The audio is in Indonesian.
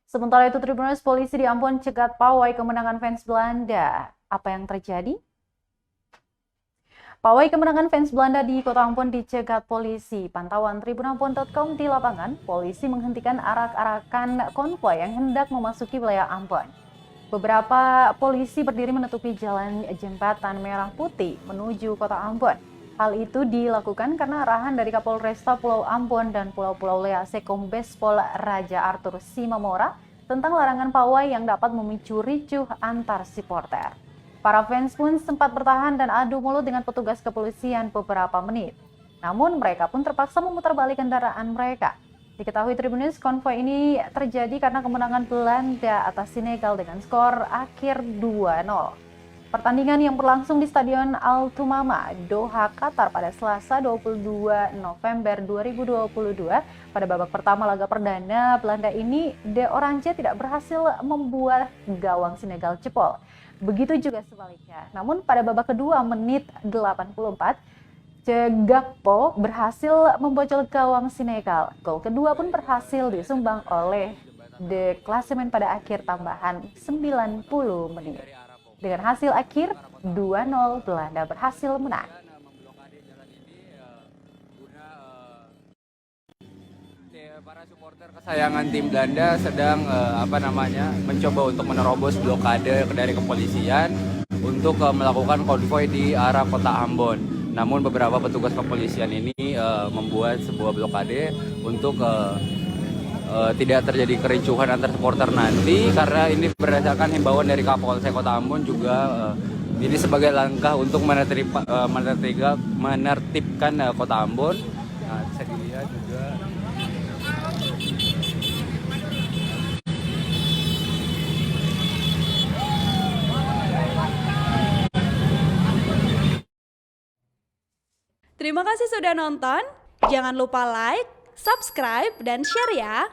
Sementara itu, Tribuners, polisi di Ambon cegat pawai kemenangan fans Belanda. Apa yang terjadi? Pawai kemenangan fans Belanda di Kota Ambon dicegat polisi. Pantauan tribunambon.com di lapangan, polisi menghentikan arak-arakan konvoi yang hendak memasuki wilayah Ambon. Beberapa polisi berdiri menutupi jalan jembatan Merah Putih menuju Kota Ambon. Hal itu dilakukan karena arahan dari Kapolresta Pulau Ambon dan Pulau-Pulau Lease Kombes Pol Raja Arthur Simamora tentang larangan pawai yang dapat memicu ricuh antar supporter. Para fans pun sempat bertahan dan adu mulut dengan petugas kepolisian beberapa menit. Namun mereka pun terpaksa memutar balik kendaraan mereka. Diketahui Tribunnews, konvoi ini terjadi karena kemenangan Belanda atas Senegal dengan skor akhir 2-0. Pertandingan yang berlangsung di Stadion Al Thumama, Doha, Qatar pada Selasa 22 November 2022. Pada babak pertama laga perdana, Belanda ini De Oranje tidak berhasil membuat gawang Senegal jebol. Begitu juga sebaliknya. Namun pada babak kedua menit 84, Gakpo berhasil membocol gawang Senegal. Gol kedua pun berhasil disumbang oleh De Klasemen pada akhir tambahan 90 menit. Dengan hasil akhir 2-0, Belanda berhasil menang. Para supporter kesayangan tim Belanda sedang mencoba untuk menerobos blokade dari kepolisian untuk melakukan konvoi di arah Kota Ambon. Namun beberapa petugas kepolisian ini membuat sebuah blokade untuk tidak terjadi kericuhan antar supporter nanti, karena ini berdasarkan himbauan dari Kapolsek Kota Ambon juga ini sebagai langkah untuk menertibkan Kota Ambon. Nah, bisa dilihat juga. Terima kasih sudah nonton. Jangan lupa like, subscribe, dan share ya.